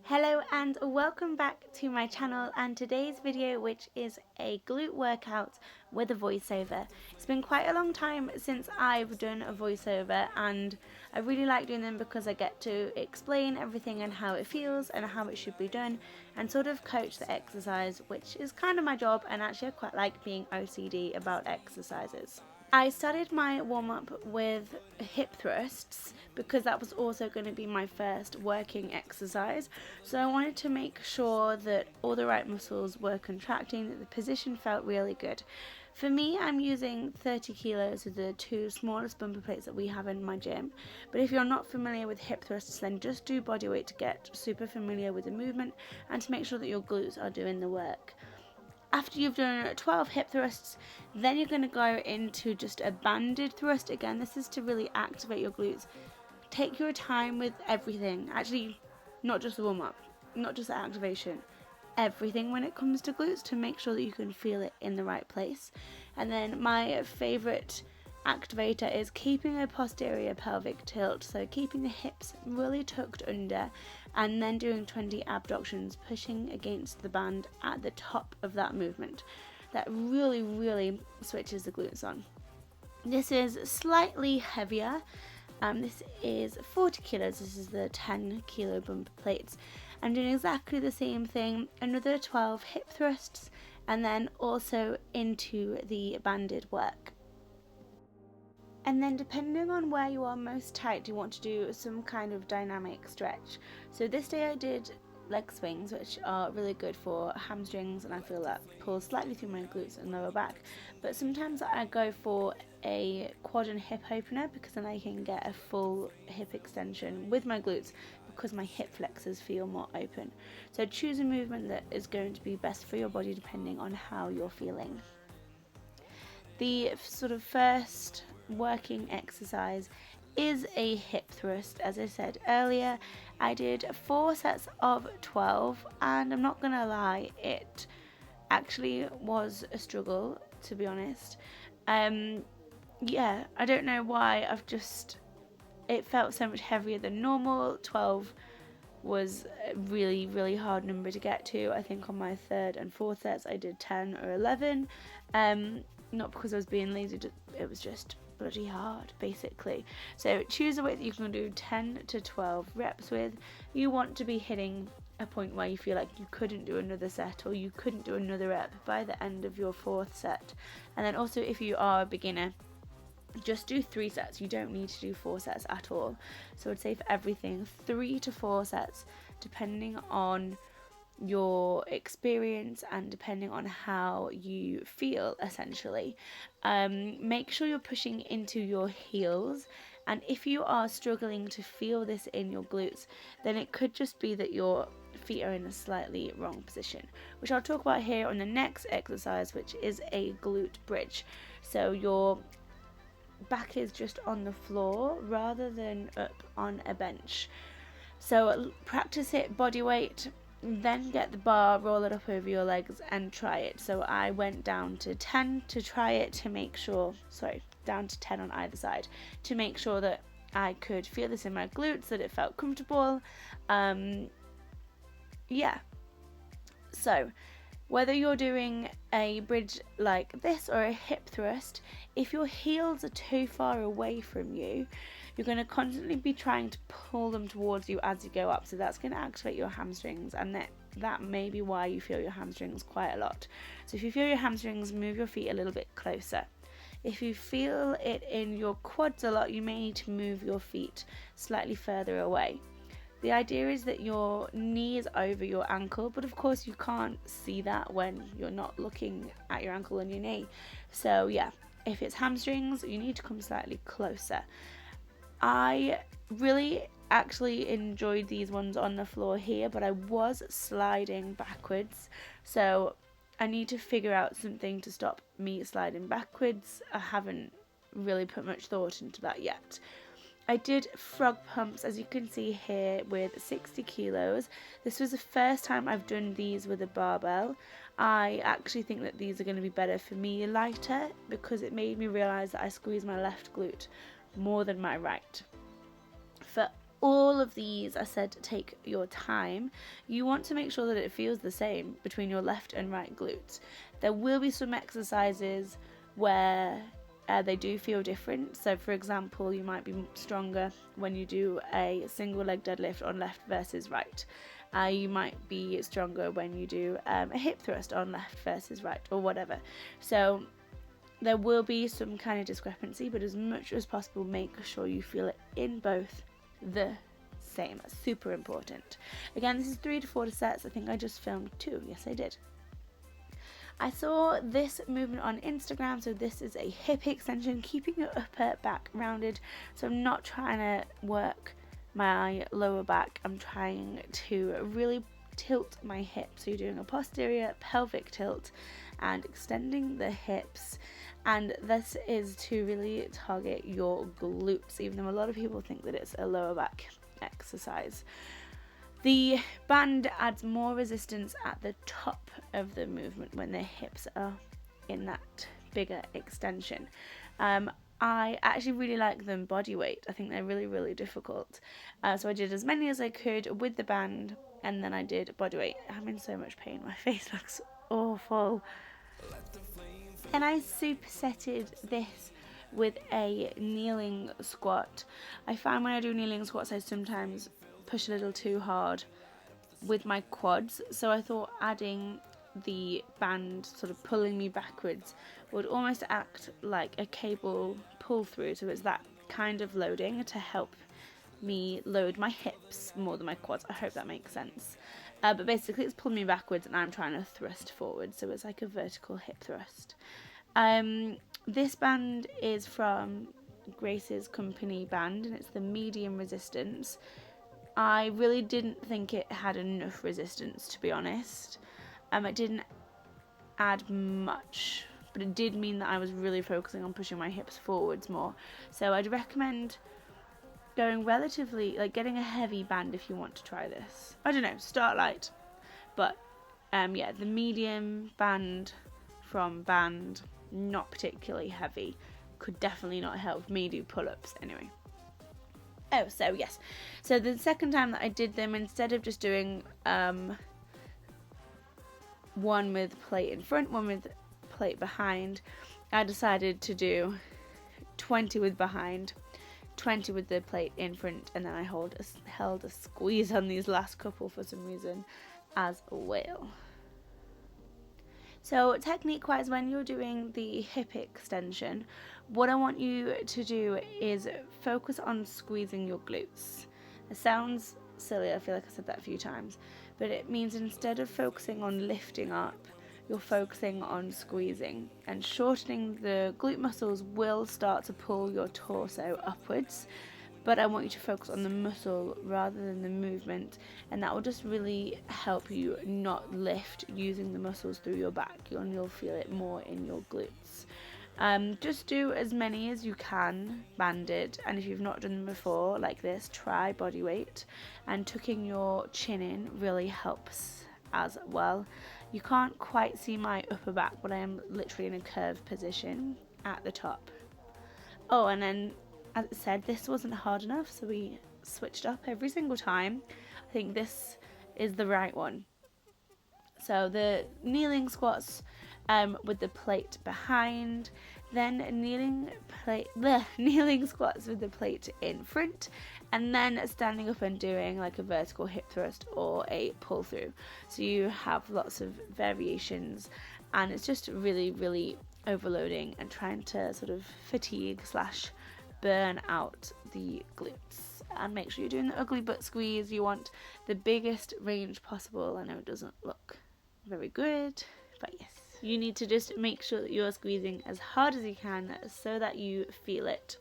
Hello and welcome back to my channel and today's video, which is a glute workout with a voiceover. It's been quite a long time since I've done a voiceover and I really like doing them because I get to explain everything and how it feels and how it should be done and sort of coach the exercise, which is kind of my job, and actually I quite like being OCD about exercises. I started my warm-up with hip thrusts because that was also going to be my first working exercise, so I wanted to make sure that all the right muscles were contracting, that the position felt really good. For me, I'm using 30 kilos of the two smallest bumper plates that we have in my gym, but if you're not familiar with hip thrusts, then just do bodyweight to get super familiar with the movement and to make sure that your glutes are doing the work. After you've done 12 hip thrusts, then you're going to go into just a banded thrust. Again, this is to really activate your glutes. Take your time with everything. Actually, not just the warm-up, not just the activation. Everything when it comes to glutes, to make sure that you can feel it in the right place. And then my favourite activator is keeping a posterior pelvic tilt, so keeping the hips really tucked under and then doing 20 abductions, pushing against the band at the top of that movement. That really switches the glutes on. This is slightly heavier. This is 40 kilos. This is the 10 kilo bumper plates. I'm doing exactly the same thing, another 12 hip thrusts and then also into the banded work. And then depending on where you are most tight, you want to do some kind of dynamic stretch. So this day I did leg swings, which are really good for hamstrings, and I feel that pulls slightly through my glutes and lower back. But sometimes I go for a quad and hip opener because then I can get a full hip extension with my glutes because my hip flexors feel more open. So choose a movement that is going to be best for your body depending on how you're feeling. The sort of first working exercise is a hip thrust. As I said earlier, I did 4 sets of 12 and I'm not gonna lie, it actually was a struggle, to be honest. Yeah, I don't know why, it felt so much heavier than normal. 12 was a really hard number to get to. I think on my third and fourth sets I did 10 or 11. Not because I was being lazy, it was just bloody hard, basically. So choose a weight that you can do 10 to 12 reps with. You want to be hitting a point where you feel like you couldn't do another set or you couldn't do another rep by the end of your fourth set. And then also, if you are a beginner, just do 3 sets. You don't need to do 4 sets at all. So I'd say for everything, 3 to 4 sets, depending on your experience and depending on how you feel, essentially. Make sure you're pushing into your heels, and if you are struggling to feel this in your glutes, then it could just be that your feet are in a slightly wrong position, which I'll talk about here on the next exercise, which is a glute bridge. So your back is just on the floor rather than up on a bench. So practice it body weight, then get the bar, roll it up over your legs and try it. So I went down to 10 to try it to make sure, down to 10 on either side to make sure that I could feel this in my glutes, that it felt comfortable. Yeah. So whether you're doing a bridge like this or a hip thrust, if your heels are too far away from you, you're going to constantly be trying to pull them towards you as you go up. So that's going to activate your hamstrings, and that may be why you feel your hamstrings quite a lot. So if you feel your hamstrings, move your feet a little bit closer. If you feel it in your quads a lot, you may need to move your feet slightly further away. The idea is that your knee is over your ankle, but of course you can't see that when you're not looking at your ankle and your knee. So yeah, if it's hamstrings, you need to come slightly closer. I really actually enjoyed these ones on the floor here, but I was sliding backwards, so I need to figure out something to stop me sliding backwards. I haven't really put much thought into that yet. I did frog pumps, as you can see here, with 60 kilos. This was the first time I've done these with a barbell. I actually think that these are going to be better for me lighter because it made me realise that I squeeze my left glute more than my right. For all of these, I said, take your time. You want to make sure that it feels the same between your left and right glutes. There will be some exercises where they do feel different. So for example, you might be stronger when you do a single leg deadlift on left versus right. You might be stronger when you do a hip thrust on left versus right, or whatever. So there will be some kind of discrepancy, but as much as possible, make sure you feel it in both the same. That's super important. Again, this is 3 to 4 sets. I think I just filmed 2. Yes, I did. I saw this movement on Instagram. So this is a hip extension, keeping your upper back rounded. So I'm not trying to work my lower back. I'm trying to really tilt my hips. So you're doing a posterior pelvic tilt and extending the hips, and this is to really target your glutes, even though a lot of people think that it's a lower back exercise. The band adds more resistance at the top of the movement when the hips are in that bigger extension. I actually really like them body weight. I think they're really, really difficult. So I did as many as I could with the band, and then I did body weight. I'm in so much pain. My face looks awful. And I supersetted this with a kneeling squat. I find when I do kneeling squats, I sometimes push a little too hard with my quads. So I thought adding the band sort of pulling me backwards would almost act like a cable pull through. So it's that kind of loading to help me load my hips more than my quads. I hope that makes sense. But basically it's pulling me backwards and I'm trying to thrust forward, so it's like a vertical hip thrust. This band is from Grace's company band, and it's the medium resistance. I really didn't think it had enough resistance, to be honest. It didn't add much, but it did mean that I was really focusing on pushing my hips forwards more. So I'd recommend going relatively, like getting a heavy band if you want to try this. I don't know, start light. But yeah, the medium band from band, not particularly heavy, could definitely not help me do pull-ups anyway. Oh, so yes. So the second time that I did them, instead of just doing one with plate in front, one with plate behind, I decided to do 20 with behind, 20 with the plate in front, and then I held a squeeze on these last couple for some reason as well. So technique wise, when you're doing the hip extension, what I want you to do is focus on squeezing your glutes. It sounds silly, I feel like I said that a few times, but it means instead of focusing on lifting up, you're focusing on squeezing, and shortening the glute muscles will start to pull your torso upwards, but I want you to focus on the muscle rather than the movement, and that will just really help you not lift using the muscles through your back, and you'll feel it more in your glutes. Just do as many as you can banded, and if you've not done them before like this, try body weight, and tucking your chin in really helps as well. You can't quite see my upper back, but I am literally in a curved position at the top. Oh, and then as I said, this wasn't hard enough, so we switched up every single time. I think this is the right one. So the kneeling squats with the plate behind, then kneeling squats with the plate in front, and then standing up and doing like a vertical hip thrust or a pull through. So you have lots of variations, and it's just really, really overloading and trying to sort of fatigue / burn out the glutes. And make sure you're doing the ugly butt squeeze. You want the biggest range possible. I know it doesn't look very good, but yes, you need to just make sure that you're squeezing as hard as you can so that you feel it.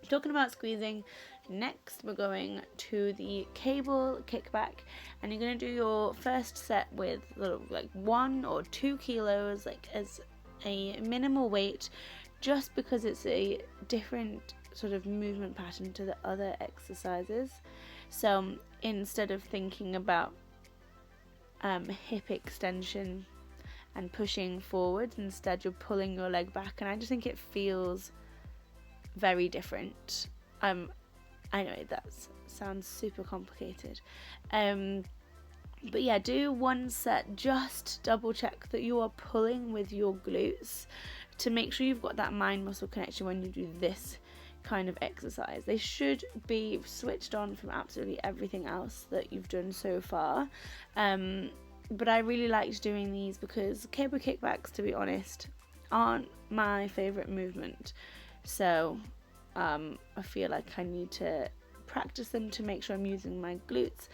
Talking about squeezing, next we're going to the cable kickback, and you're going to do your first set with like 1 or 2 kilos, like as a minimal weight, just because it's a different sort of movement pattern to the other exercises. So instead of thinking about hip extension and pushing forward, instead you're pulling your leg back, and I just think it feels very different. I know that sounds super complicated. But yeah, do one set, just double check that you are pulling with your glutes to make sure you've got that mind muscle connection when you do this kind of exercise. They should be switched on from absolutely everything else that you've done so far. But I really liked doing these because cable kickbacks, to be honest, aren't my favourite movement. So I feel like I need to practice them to make sure I'm using my glutes.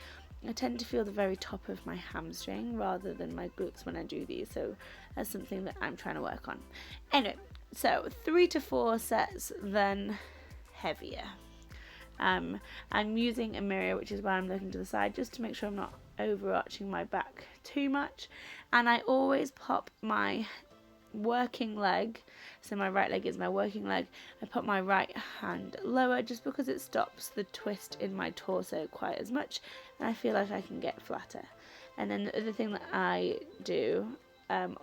I tend to feel the very top of my hamstring rather than my glutes when I do these, so that's something that I'm trying to work on. Anyway, so 3 to 4 sets, then heavier. I'm using a mirror, which is why I'm looking to the side, just to make sure I'm not overarching my back too much. And I always pop my working leg, so my right leg is my working leg, I put my right hand lower just because it stops the twist in my torso quite as much, and I feel like I can get flatter. And then the other thing that I do,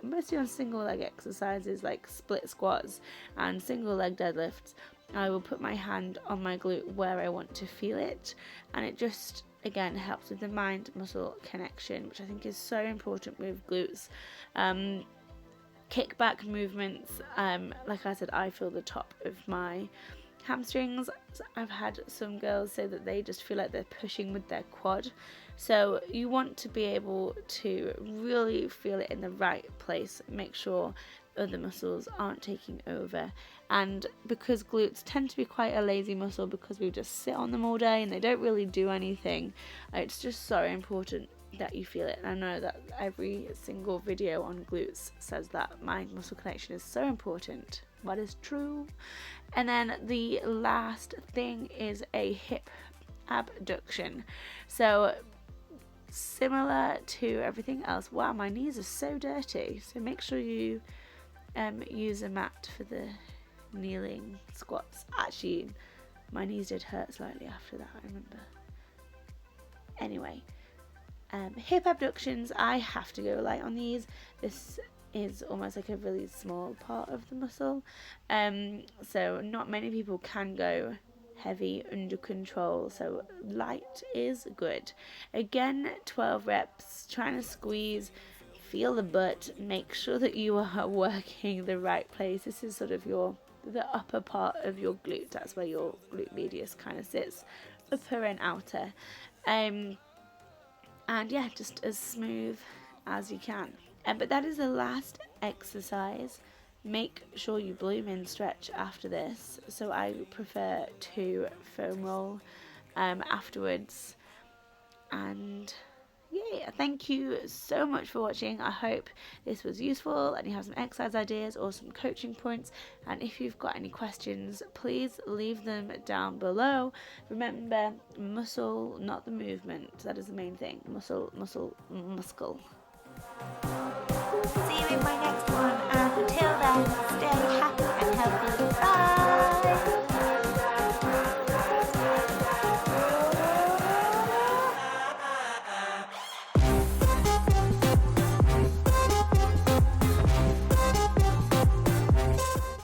mostly on single leg exercises like split squats and single leg deadlifts, I will put my hand on my glute where I want to feel it, and it just again helps with the mind muscle connection, which I think is so important with glutes. Kickback movements, like I said, I feel the top of my hamstrings. I've had some girls say that they just feel like they're pushing with their quad, so you want to be able to really feel it in the right place, make sure other muscles aren't taking over. And because glutes tend to be quite a lazy muscle because we just sit on them all day and they don't really do anything, it's just so important that you feel it. And I know that every single video on glutes says that mind muscle connection is so important, but it's true. And then the last thing is a hip abduction. So similar to everything else. Wow, my knees are so dirty, so make sure you use a mat for the kneeling squats. Actually, my knees did hurt slightly after that, I remember. Anyway, hip abductions, I have to go light on these. This is almost like a really small part of the muscle, so not many people can go heavy under control, so light is good. Again, 12 reps, trying to squeeze, feel the butt, make sure that you are working the right place. This is sort of the upper part of your glute, that's where your glute medius kind of sits, upper and outer. And yeah, just as smooth as you can. But that is the last exercise. Make sure you bloom in stretch after this. So I prefer to foam roll afterwards. And yeah, thank you so much for watching. I hope this was useful and you have some exercise ideas or some coaching points. And if you've got any questions, please leave them down below. Remember, muscle, not the movement. That is the main thing. Muscle, muscle, muscle.